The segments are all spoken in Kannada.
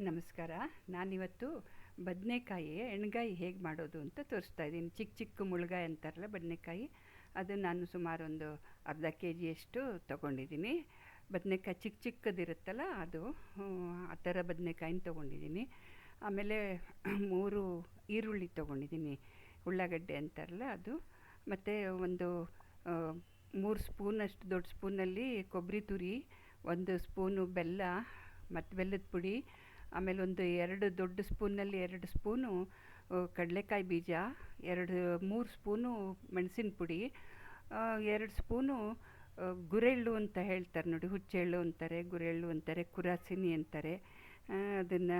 ನಮಸ್ಕಾರ. ನಾನಿವತ್ತು ಬದನೆಕಾಯಿ ಎಣ್ಗಾಯಿ ಹೇಗೆ ಮಾಡೋದು ಅಂತ ತೋರಿಸ್ತಾ ಇದ್ದೀನಿ. ಚಿಕ್ಕ ಚಿಕ್ಕ ಮುಳ್ಗಾಯಿ ಅಂತಾರಲ್ಲ ಬದನೆಕಾಯಿ, ಅದು ನಾನು ಸುಮಾರು ಒಂದು ಅರ್ಧ ಕೆ ಜಿಯಷ್ಟು ತೊಗೊಂಡಿದ್ದೀನಿ. ಬದನೆಕಾಯಿ ಚಿಕ್ಕ ಚಿಕ್ಕದಿರುತ್ತಲ್ಲ ಅದು, ಆ ಥರ ಬದನೆಕಾಯಿನ ತೊಗೊಂಡಿದ್ದೀನಿ. ಆಮೇಲೆ 3 ಈರುಳ್ಳಿ ತೊಗೊಂಡಿದ್ದೀನಿ, ಉಳ್ಳಾಗಡ್ಡೆ ಅಂತಾರಲ್ಲ ಅದು. ಮತ್ತು ಒಂದು 3 ಸ್ಪೂನಷ್ಟು ದೊಡ್ಡ ಸ್ಪೂನಲ್ಲಿ ಕೊಬ್ಬರಿ ತುರಿ, 1 ಸ್ಪೂನು ಬೆಲ್ಲ ಮತ್ತು ಬೆಲ್ಲದ ಪುಡಿ, ಆಮೇಲೆ ಒಂದು 2 ದೊಡ್ಡ ಸ್ಪೂನಲ್ಲಿ 2 ಸ್ಪೂನು ಕಡಲೆಕಾಯಿ ಬೀಜ, 3 ಸ್ಪೂನು ಮೆಣಸಿನ ಪುಡಿ, 2 ಸ್ಪೂನು ಗುರೆಳ್ಳು ಅಂತ ಹೇಳ್ತಾರೆ ನೋಡಿ, ಹುಚ್ಚೆಳ್ಳು ಅಂತಾರೆ, ಗುರೆಳ್ಳು ಅಂತಾರೆ, ಕುರಾಸಿನಿ ಅಂತಾರೆ. ಅದನ್ನು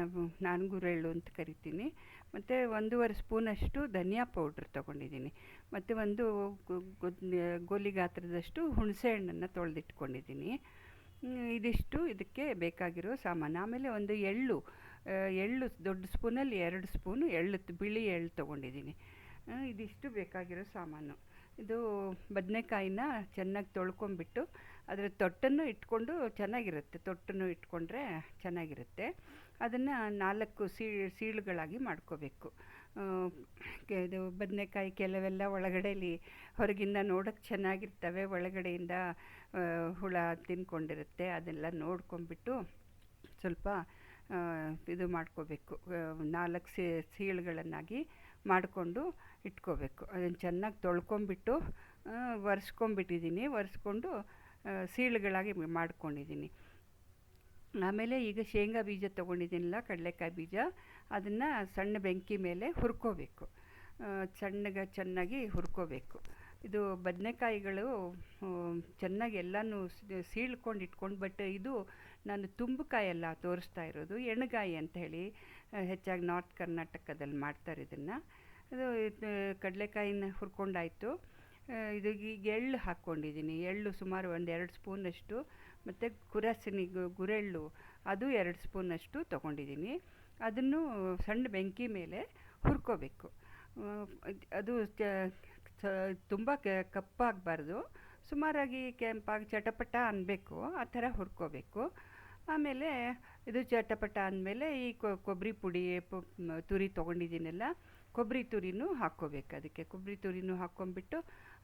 ನಾನು ಗುರೆಳ್ಳು ಅಂತ ಕರಿತೀನಿ. ಮತ್ತು 1.5 ಸ್ಪೂನಷ್ಟು ಧನಿಯಾ ಪೌಡ್ರ್ ತೊಗೊಂಡಿದ್ದೀನಿ. ಮತ್ತು ಒಂದು ಗೋಲಿ ಗಾತ್ರದಷ್ಟು ಹುಣಸೆ ಹಣ್ಣನ್ನು ತೊಳೆದಿಟ್ಕೊಂಡಿದ್ದೀನಿ. ಇದಿಷ್ಟು ಇದಕ್ಕೆ ಬೇಕಾಗಿರೋ ಸಾಮಾನು. ಆಮೇಲೆ ಒಂದು ಎಳ್ಳು ದೊಡ್ಡ ಸ್ಪೂನಲ್ಲಿ 2 ಸ್ಪೂನು ಬಿಳಿ ಎಳ್ಳು ತೊಗೊಂಡಿದ್ದೀನಿ. ಇದಿಷ್ಟು ಬೇಕಾಗಿರೋ ಸಾಮಾನು. ಇದು ಬದನೆಕಾಯಿನ ಚೆನ್ನಾಗಿ ತೊಳ್ಕೊಂಬಿಟ್ಟು ಅದರ ತೊಟ್ಟನ್ನು ಇಟ್ಕೊಂಡು ಚೆನ್ನಾಗಿರುತ್ತೆ, ತೊಟ್ಟನ್ನು ಇಟ್ಕೊಂಡ್ರೆ ಚೆನ್ನಾಗಿರುತ್ತೆ. ಅದನ್ನು 4 ಸೀಳುಗಳಾಗಿ ಮಾಡ್ಕೋಬೇಕು. ಇದು ಬದನೆಕಾಯಿ ಕೆಲವೆಲ್ಲ ಒಳಗಡೆಯಲ್ಲಿ ಹೊರಗಿಂದ ನೋಡೋಕ್ಕೆ ಚೆನ್ನಾಗಿರ್ತವೆ, ಒಳಗಡೆಯಿಂದ ಹುಳ ತಿನ್ಕೊಂಡಿರುತ್ತೆ. ಅದೆಲ್ಲ ನೋಡ್ಕೊಂಬಿಟ್ಟು ಸ್ವಲ್ಪ ಇದು ಮಾಡ್ಕೋಬೇಕು, 4 ಸೀಳುಗಳನ್ನಾಗಿ ಮಾಡಿಕೊಂಡು ಇಟ್ಕೋಬೇಕು. ಅದನ್ನು ಚೆನ್ನಾಗಿ ತೊಳ್ಕೊಂಬಿಟ್ಟು ಒರೆಸ್ಕೊಂಡು ಸೀಳುಗಳಾಗಿ ಮಾಡ್ಕೊಂಡಿದ್ದೀನಿ. ಆಮೇಲೆ ಈಗ ಶೇಂಗಾ ಬೀಜ ತೊಗೊಂಡಿದ್ದೀನಲ್ಲ, ಕಡಲೆಕಾಯಿ ಬೀಜ, ಅದನ್ನು ಸಣ್ಣ ಬೆಂಕಿ ಮೇಲೆ ಹುರ್ಕೋಬೇಕು, ಚೆನ್ನಾಗಿ ಹುರ್ಕೋಬೇಕು. ಇದು ಬದನೆಕಾಯಿಗಳು ಚೆನ್ನಾಗಿ ಎಲ್ಲನೂ ಸೀಳ್ಕೊಂಡು ಇಟ್ಕೊಂಡು, ಬಟ್ ಇದು ನಾನು ತುಂಬಕಾಯೆಲ್ಲ ತೋರಿಸ್ತಾ ಇರೋದು, ಎಣ್ಗಾಯಿ ಅಂತ ಹೇಳಿ ಹೆಚ್ಚಾಗಿ ನಾರ್ತ್ ಕರ್ನಾಟಕದಲ್ಲಿ ಮಾಡ್ತಾರೆ ಇದನ್ನು. ಅದು ಕಡಲೆಕಾಯಿನ ಹುರ್ಕೊಂಡಾಯಿತು. ಇದು ಈಗ ಎಳ್ಳು ಹಾಕ್ಕೊಂಡಿದ್ದೀನಿ. ಎಳ್ಳು ಸುಮಾರು 1-2 ಸ್ಪೂನಷ್ಟು, ಮತ್ತು ಕುರಾಸಿನಿ ಗುರೆಳ್ಳು ಅದು 2 ಸ್ಪೂನಷ್ಟು ತೊಗೊಂಡಿದ್ದೀನಿ. ಅದನ್ನು ಸಣ್ಣ ಬೆಂಕಿ ಮೇಲೆ ಹುರ್ಕೋಬೇಕು. ಅದು ತುಂಬ ಕಪ್ಪಾಗಬಾರ್ದು, ಸುಮಾರಾಗಿ ಕೆಂಪಾಗಿ ಚಟಪಟ ಅನ್ನಬೇಕು, ಆ ಥರ ಹುರ್ಕೋಬೇಕು. ಆಮೇಲೆ ಇದು ಚಟಪಟ ಅಂದಮೇಲೆ ಈ ಕೊಬ್ಬರಿ ಪುಡಿ ತುರಿ ತೊಗೊಂಡಿದ್ದೀನಲ್ಲ, ಕೊಬ್ಬರಿ ತುರಿನೂ ಹಾಕ್ಕೋಬೇಕು. ಅದಕ್ಕೆ ಕೊಬ್ಬರಿ ತುರಿನೂ ಹಾಕ್ಕೊಂಬಿಟ್ಟು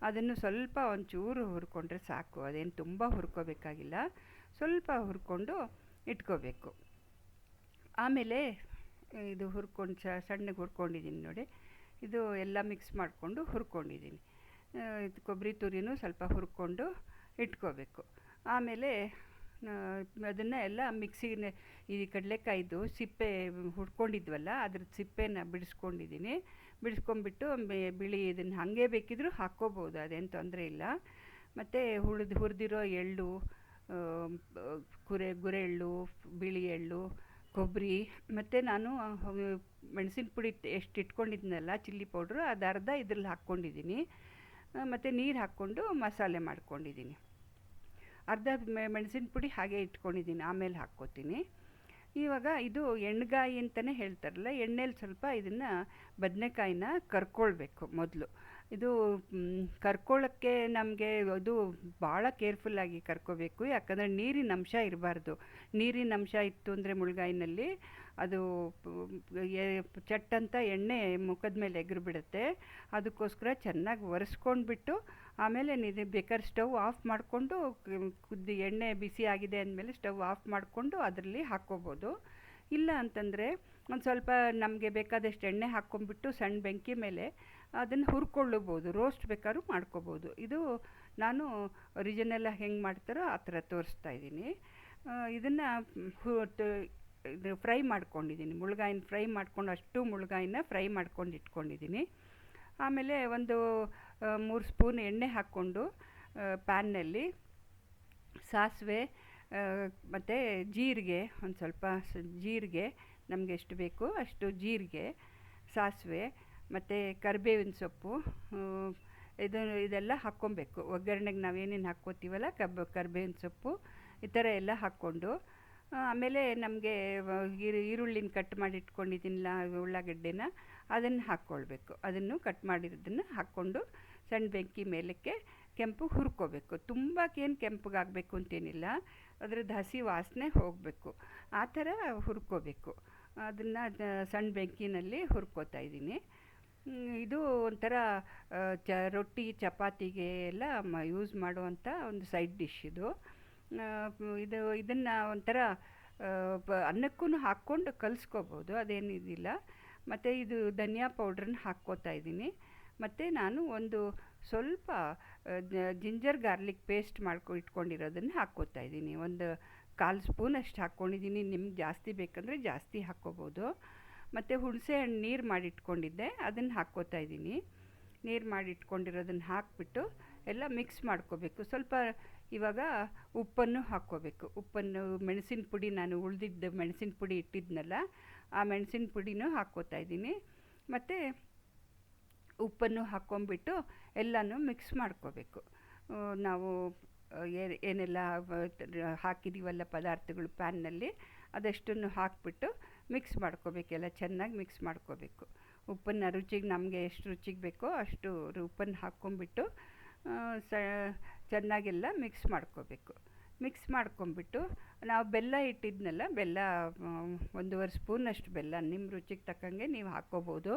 ಅದನ್ನು ಸ್ವಲ್ಪ ಒಂಚೂರು ಹುರ್ಕೊಂಡ್ರೆ ಸಾಕು, ಅದೇನು ತುಂಬ ಹುರ್ಕೋಬೇಕಾಗಿಲ್ಲ, ಸ್ವಲ್ಪ ಹುರ್ಕೊಂಡು ಇಟ್ಕೋಬೇಕು. ಆಮೇಲೆ ಇದು ಸಣ್ಣಗೆ ಹುರ್ಕೊಂಡಿದ್ದೀನಿ ನೋಡಿ, ಇದು ಎಲ್ಲ ಮಿಕ್ಸ್ ಮಾಡಿಕೊಂಡು ಹುರ್ಕೊಂಡಿದ್ದೀನಿ. ಇದು ಕೊಬ್ಬರಿ ತುರಿನೂ ಸ್ವಲ್ಪ ಹುರ್ಕೊಂಡು ಇಟ್ಕೋಬೇಕು. ಆಮೇಲೆ ಅದನ್ನು ಎಲ್ಲ ಮಿಕ್ಸಿಗೆ ಈ ಕಡಲೆಕಾಯ್ದು ಸಿಪ್ಪೆ ಹುರ್ಕೊಂಡಿದ್ವಲ್ಲ, ಅದ್ರ ಸಿಪ್ಪೆನ ಬಿಡಿಸ್ಕೊಂಬಿಟ್ಟು ಬಿಳಿ ಇದನ್ನು ಹಾಗೆ ಬೇಕಿದ್ರೂ ಹಾಕ್ಕೋಬೋದು, ಅದೇನು ತೊಂದರೆ ಇಲ್ಲ. ಮತ್ತು ಹುರಿದಿರೋ ಎಳ್ಳು, ಗುರೆಳ್ಳು, ಬಿಳಿ ಎಳ್ಳು, ಕೊಬ್ಬರಿ, ಮತ್ತು ನಾನು ಮೆಣಸಿನ ಪುಡಿ ಎಷ್ಟು ಇಟ್ಕೊಂಡಿದ್ನಲ್ಲ ಚಿಲ್ಲಿ ಪೌಡ್ರು, ಅದು ಅರ್ಧ ಇದ್ರಲ್ಲಿ ಹಾಕ್ಕೊಂಡಿದ್ದೀನಿ. ಮತ್ತು ನೀರು ಹಾಕ್ಕೊಂಡು ಮಸಾಲೆ ಮಾಡ್ಕೊಂಡಿದ್ದೀನಿ. ಅರ್ಧ ಮೆಣಸಿನ ಪುಡಿ ಹಾಗೆ ಇಟ್ಕೊಂಡಿದ್ದೀನಿ, ಆಮೇಲೆ ಹಾಕ್ಕೋತೀನಿ. ಇವಾಗ ಇದು ಎಣ್ಗಾಯಿ ಅಂತಲೇ ಹೇಳ್ತಾರಲ್ಲ, ಎಣ್ಣೆಲಿ ಸ್ವಲ್ಪ ಇದನ್ನು ಬದನೆಕಾಯಿನ ಕರ್ಕೊಳ್ಬೇಕು ಮೊದಲು. ಇದು ಕರ್ಕೊಳ್ಳೋಕ್ಕೆ ನಮಗೆ ಅದು ಭಾಳ ಕೇರ್ಫುಲ್ಲಾಗಿ ಕರ್ಕೋಬೇಕು, ಯಾಕಂದರೆ ನೀರಿನ ಅಂಶ ಇರಬಾರ್ದು. ನೀರಿನ ಅಂಶ ಇತ್ತು ಅಂದರೆ ಮುಳ್ಗಾಯಿನಲ್ಲಿ ಅದು ಚಟ್ಟಂತ ಎಣ್ಣೆ ಮುಖದ ಮೇಲೆ ಎಗರು ಬಿಡುತ್ತೆ. ಅದಕ್ಕೋಸ್ಕರ ಚೆನ್ನಾಗಿ ಒರೆಸ್ಕೊಂಡ್ಬಿಟ್ಟು ಆಮೇಲೆ ನೀವು ಬೇಕಾದ್ರೆ ಸ್ಟವ್ ಆಫ್ ಮಾಡಿಕೊಂಡು, ಎಣ್ಣೆ ಬಿಸಿ ಆಗಿದೆ ಅಂದಮೇಲೆ ಸ್ಟವ್ ಆಫ್ ಮಾಡಿಕೊಂಡು ಅದರಲ್ಲಿ ಹಾಕ್ಕೋಬೋದು. ಇಲ್ಲ ಅಂತಂದರೆ ಒಂದು ಸ್ವಲ್ಪ ನಮಗೆ ಬೇಕಾದಷ್ಟು ಎಣ್ಣೆ ಹಾಕ್ಕೊಂಬಿಟ್ಟು ಸಣ್ಣ ಬೆಂಕಿ ಮೇಲೆ ಅದನ್ನು ಹುರ್ಕೊಳ್ಳಬೋದು, ರೋಸ್ಟ್ ಬೇಕಾದ್ರೂ ಮಾಡ್ಕೋಬೋದು. ಇದು ನಾನು ಒರಿಜಿನಲ್ ಹೆಂಗೆ ಮಾಡ್ತಾರೋ ಆ ಥರ ತೋರಿಸ್ತಾ ಇದ್ದೀನಿ. ಇದನ್ನು ಫ್ರೈ ಮಾಡ್ಕೊಂಡಿದ್ದೀನಿ, ಮುಳ್ಗಾಯಿನ ಫ್ರೈ ಮಾಡ್ಕೊಂಡು, ಅಷ್ಟು ಮುಳ್ಗಾಯಿನ ಫ್ರೈ ಮಾಡ್ಕೊಂಡು ಇಟ್ಕೊಂಡಿದ್ದೀನಿ. ಆಮೇಲೆ ಒಂದು 3 ಸ್ಪೂನ್ ಎಣ್ಣೆ ಹಾಕ್ಕೊಂಡು ಪ್ಯಾನ್ನಲ್ಲಿ ಸಾಸಿವೆ ಮತ್ತು ಜೀರಿಗೆ, ಒಂದು ಸ್ವಲ್ಪ ಜೀರಿಗೆ, ನಮಗೆ ಎಷ್ಟು ಬೇಕು ಅಷ್ಟು ಜೀರಿಗೆ, ಸಾಸಿವೆ ಮತ್ತು ಕರಿಬೇವಿನ ಸೊಪ್ಪು, ಇದೆಲ್ಲ ಹಾಕ್ಕೊಬೇಕು. ಒಗ್ಗರಣೆಗೆ ನಾವೇನೇನು ಹಾಕ್ಕೋತೀವಲ್ಲ, ಕರಿಬೇವಿನ ಸೊಪ್ಪು ಈ ಥರ ಎಲ್ಲ ಹಾಕ್ಕೊಂಡು, ಆಮೇಲೆ ನಮಗೆ ಈರುಳ್ಳಿನ ಕಟ್ ಮಾಡಿ ಇಟ್ಕೊಂಡಿದ್ದೀನಲ್ಲ, ಉಳ್ಳಾಗಡ್ಡೆನ ಅದನ್ನು ಹಾಕ್ಕೊಳ್ಬೇಕು. ಅದನ್ನು ಕಟ್ ಮಾಡಿರೋದನ್ನು ಹಾಕ್ಕೊಂಡು ಸಣ್ಣ ಬೆಂಕಿ ಮೇಲಕ್ಕೆ ಕೆಂಪು ಹುರ್ಕೋಬೇಕು. ತುಂಬಕ್ಕೇನು ಕೆಂಪಗಾಗಬೇಕು ಅಂತೇನಿಲ್ಲ, ಅದರದ್ದು ಹಸಿ ವಾಸನೆ ಹೋಗಬೇಕು. ಆ ಥರ ಹುರ್ಕೋಬೇಕು. ಅದನ್ನು ಸಣ್ಣ ಬೆಂಕಿನಲ್ಲಿ ಹುರ್ಕೋತಾ ಇದ್ದೀನಿ. ಇದು ಒಂಥರ ರೊಟ್ಟಿ ಚಪಾತಿಗೆ ಎಲ್ಲ ಯೂಸ್ ಮಾಡುವಂಥ ಒಂದು ಸೈಡ್ ಡಿಶ್ ಇದು. ಇದನ್ನು ಒಂಥರ ಅನ್ನಕ್ಕೂ ಹಾಕ್ಕೊಂಡು ಕಲಿಸ್ಕೋಬೋದು, ಅದೇನಿದಿಲ್ಲ. ಮತ್ತು ಇದು ಧನಿಯಾ ಪೌಡ್ರನ್ನ ಹಾಕ್ಕೋತಾ ಇದ್ದೀನಿ. ಮತ್ತು ನಾನು ಒಂದು ಸ್ವಲ್ಪ ಜಿಂಜರ್ ಗಾರ್ಲಿಕ್ ಪೇಸ್ಟ್ ಇಟ್ಕೊಂಡಿರೋದನ್ನು ಹಾಕ್ಕೋತಾ ಇದ್ದೀನಿ. ಒಂದು 1/4 ಸ್ಪೂನಷ್ಟು ಹಾಕ್ಕೊಂಡಿದ್ದೀನಿ. ನಿಮ್ಗೆ ಜಾಸ್ತಿ ಬೇಕಂದರೆ ಜಾಸ್ತಿ ಹಾಕ್ಕೋಬೋದು. ಮತ್ತು ಹುಣಸೆ ಹಣ್ಣು ನೀರು ಮಾಡಿಟ್ಕೊಂಡಿದ್ದೆ, ಅದನ್ನು ಹಾಕ್ಕೋತಾ ಇದ್ದೀನಿ. ನೀರು ಮಾಡಿಟ್ಕೊಂಡಿರೋದನ್ನು ಹಾಕಿಬಿಟ್ಟು ಎಲ್ಲ ಮಿಕ್ಸ್ ಮಾಡ್ಕೋಬೇಕು. ಸ್ವಲ್ಪ ಇವಾಗ ಉಪ್ಪನ್ನು ಹಾಕ್ಕೋಬೇಕು. ಉಪ್ಪನ್ನು, ಮೆಣಸಿನ ಪುಡಿ, ನಾನು ಉಳಿದಿದ್ದ ಮೆಣಸಿನ ಪುಡಿ ಇಟ್ಟಿದ್ನಲ್ಲ, ಆ ಮೆಣಸಿನ ಪುಡಿನೂ ಹಾಕ್ಕೋತಾ ಇದ್ದೀನಿ. ಮತ್ತು ಉಪ್ಪನ್ನು ಹಾಕ್ಕೊಂಬಿಟ್ಟು ಎಲ್ಲನೂ ಮಿಕ್ಸ್ ಮಾಡ್ಕೋಬೇಕು. ನಾವು ಏನೆಲ್ಲ ಹಾಕಿದ್ದೀವಲ್ಲ ಪದಾರ್ಥಗಳು ಪ್ಯಾನ್ನಲ್ಲಿ, ಅದಷ್ಟನ್ನು ಹಾಕಿಬಿಟ್ಟು ಮಿಕ್ಸ್ ಮಾಡ್ಕೋಬೇಕೆಲ್ಲ ಚೆನ್ನಾಗಿ ಮಿಕ್ಸ್ ಮಾಡ್ಕೋಬೇಕು. ಉಪ್ಪನ್ನು ರುಚಿಗೆ, ನಮಗೆ ಎಷ್ಟು ರುಚಿಗೆ ಬೇಕೋ ಅಷ್ಟು ಉಪ್ಪನ್ನು ಹಾಕ್ಕೊಂಬಿಟ್ಟು ಚೆನ್ನಾಗೆಲ್ಲ ಮಿಕ್ಸ್ ಮಾಡ್ಕೋಬೇಕು. ಮಿಕ್ಸ್ ಮಾಡ್ಕೊಂಬಿಟ್ಟು ನಾವು ಬೆಲ್ಲ ಇಟ್ಟಿದ್ನಲ್ಲ, ಬೆಲ್ಲ 1.5 ಸ್ಪೂನಷ್ಟು ಬೆಲ್ಲ, ನಿಮ್ಮ ರುಚಿಗೆ ತಕ್ಕಂಗೆ ನೀವು ಹಾಕ್ಕೋಬೋದು.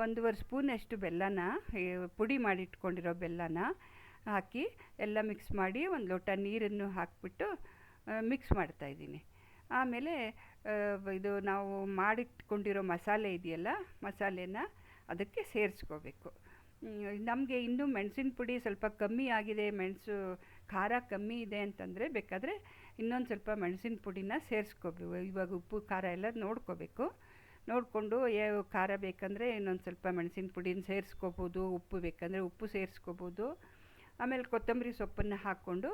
1.5 ಸ್ಪೂನಷ್ಟು ಬೆಲ್ಲನ, ಪುಡಿ ಮಾಡಿಟ್ಕೊಂಡಿರೋ ಬೆಲ್ಲನ ಹಾಕಿ ಎಲ್ಲ ಮಿಕ್ಸ್ ಮಾಡಿ ಒಂದು ಲೋಟ ನೀರನ್ನು ಹಾಕಿಬಿಟ್ಟು ಮಿಕ್ಸ್ ಮಾಡ್ತಾಯಿದ್ದೀನಿ. ಆಮೇಲೆ ಇದು ನಾವು ಮಾಡಿಟ್ಕೊಂಡಿರೋ ಮಸಾಲೆ ಇದೆಯಲ್ಲ, ಮಸಾಲೆನ ಅದಕ್ಕೆ ಸೇರಿಸ್ಕೋಬೇಕು. ನಮಗೆ ಇನ್ನೂ ಮೆಣಸಿನ ಪುಡಿ ಸ್ವಲ್ಪ ಕಮ್ಮಿ ಆಗಿದೆ, ಮೆಣಸು ಖಾರ ಕಮ್ಮಿ ಇದೆ ಅಂತಂದರೆ ಬೇಕಾದರೆ ಇನ್ನೊಂದು ಸ್ವಲ್ಪ ಮೆಣಸಿನ ಪುಡಿನ ಸೇರಿಸ್ಕೋಬೇಕು. ಇವಾಗ ಉಪ್ಪು ಖಾರ ಎಲ್ಲ ನೋಡ್ಕೋಬೇಕು. ನೋಡಿಕೊಂಡು ಯಾವ ಖಾರ ಬೇಕಂದರೆ ಇನ್ನೊಂದು ಸ್ವಲ್ಪ ಮೆಣಸಿನ ಪುಡಿನ ಸೇರಿಸ್ಕೋಬೋದು, ಉಪ್ಪು ಬೇಕಂದರೆ ಉಪ್ಪು ಸೇರಿಸ್ಕೋಬೋದು. ಆಮೇಲೆ ಕೊತ್ತಂಬರಿ ಸೊಪ್ಪನ್ನು ಹಾಕ್ಕೊಂಡು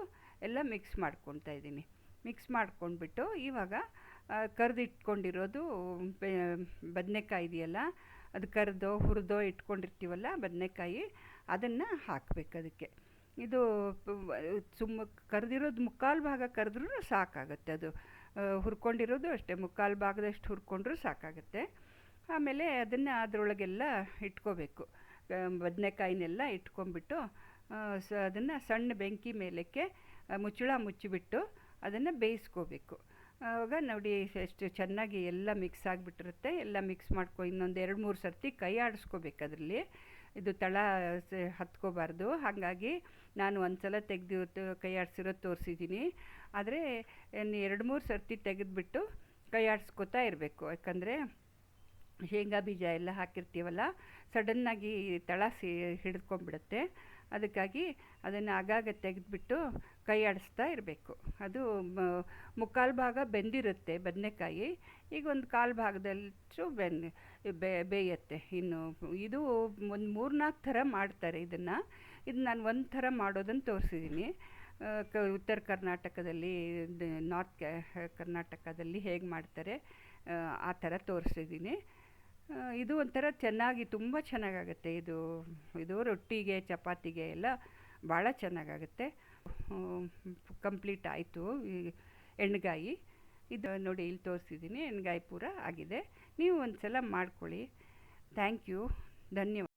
ಎಲ್ಲ ಮಿಕ್ಸ್ ಮಾಡ್ಕೊತಾ ಇದ್ದೀನಿ. ಮಿಕ್ಸ್ ಮಾಡ್ಕೊಂಡ್ಬಿಟ್ಟು ಇವಾಗ ಕರೆದಿಟ್ಕೊಂಡಿರೋದು ಬದನೆಕಾಯಿ ಇದೆಯಲ್ಲ, ಅದು ಹುರಿದೋ ಇಟ್ಕೊಂಡಿರ್ತೀವಲ್ಲ ಬದನೆಕಾಯಿ, ಅದನ್ನು ಹಾಕಬೇಕು ಅದಕ್ಕೆ. ಇದು ಕರೆದಿರೋದು 3/4 ಭಾಗ ಕರೆದ್ರೂ ಸಾಕಾಗುತ್ತೆ. ಅದು ಹುರ್ಕೊಂಡಿರೋದು ಅಷ್ಟೇ, 3/4 ಭಾಗದಷ್ಟು ಹುರ್ಕೊಂಡ್ರೂ ಸಾಕಾಗುತ್ತೆ. ಆಮೇಲೆ ಅದನ್ನು ಅದರೊಳಗೆಲ್ಲ ಇಟ್ಕೋಬೇಕು. ಬದನೆಕಾಯಿನೆಲ್ಲ ಇಟ್ಕೊಂಡ್ಬಿಟ್ಟು ಅದನ್ನು ಸಣ್ಣ ಬೆಂಕಿ ಮೇಲಕ್ಕೆ ಮುಚ್ಚಳ ಮುಚ್ಚಿಬಿಟ್ಟು ಅದನ್ನು ಬೇಯಿಸ್ಕೋಬೇಕು. ಆವಾಗ ನೋಡಿ ಎಷ್ಟು ಚೆನ್ನಾಗಿ ಎಲ್ಲ ಮಿಕ್ಸ್ ಆಗಿಬಿಟ್ಟಿರುತ್ತೆ. ಎಲ್ಲ ಮಿಕ್ಸ್ ಇನ್ನೊಂದು 2-3 ಸರ್ತಿ ಕೈ ಆಡಿಸ್ಕೋಬೇಕು ಅದರಲ್ಲಿ. ಇದು ತಳ ಹತ್ಕೋಬಾರ್ದು. ಹಾಗಾಗಿ ನಾನು ಒಂದು ಸಲ ತೆಗೆದು ಕೈ ಆಡಿಸಿರೋದು ತೋರಿಸಿದ್ದೀನಿ. ಆದರೆ 2-3 ಸರ್ತಿ ತೆಗೆದುಬಿಟ್ಟು ಕೈ ಆಡಿಸ್ಕೋತಾ ಇರಬೇಕು. ಯಾಕಂದರೆ ಶೇಂಗಾ ಬೀಜ ಎಲ್ಲ ಹಾಕಿರ್ತೀವಲ್ಲ, ಸಡನ್ನಾಗಿ ತಳ ಹಿಡಿದ್ಕೊಂಡ್ಬಿಡುತ್ತೆ. ಅದಕ್ಕಾಗಿ ಅದನ್ನು ಆಗಾಗ ತೆಗೆದುಬಿಟ್ಟು ಕೈ ಆಡಿಸ್ತಾ ಇರಬೇಕು. ಅದು 3/4 ಭಾಗ ಬೆಂದಿರುತ್ತೆ ಬದನೆಕಾಯಿ. ಈಗ ಒಂದು 1/4 ಭಾಗದಷ್ಟು ಬೇಯುತ್ತೆ. ಇನ್ನು ಇದು ಒಂದು 3-4 ಥರ ಮಾಡ್ತಾರೆ ಇದನ್ನು. ಇದು ನಾನು ಒಂದು ಥರ ಮಾಡೋದನ್ನು ತೋರಿಸಿದ್ದೀನಿ. ಉತ್ತರ ಕರ್ನಾಟಕದಲ್ಲಿ, ನಾರ್ತ್ ಕರ್ನಾಟಕದಲ್ಲಿ ಹೇಗೆ ಮಾಡ್ತಾರೆ ಆ ಥರ ತೋರಿಸಿದ್ದೀನಿ. ಇದು ಒಂಥರ ತುಂಬ ಚೆನ್ನಾಗಾಗುತ್ತೆ. ಇದು ರೊಟ್ಟಿಗೆ ಚಪಾತಿಗೆ ಎಲ್ಲ ಭಾಳ ಚೆನ್ನಾಗಾಗುತ್ತೆ. ಕಂಪ್ಲೀಟ್ ಆಯಿತು ಈ ಎಣ್ಗಾಯಿ. ಇದು ನೋಡಿ ಇಲ್ಲಿ ತೋರಿಸಿದ್ದೀನಿ, ಎಣ್ಗಾಯಿ ಪೂರ ಆಗಿದೆ. ನೀವು ಒಂದು ಸಲ ಮಾಡ್ಕೊಳ್ಳಿ. ಥ್ಯಾಂಕ್ ಯು, ಧನ್ಯವಾದ.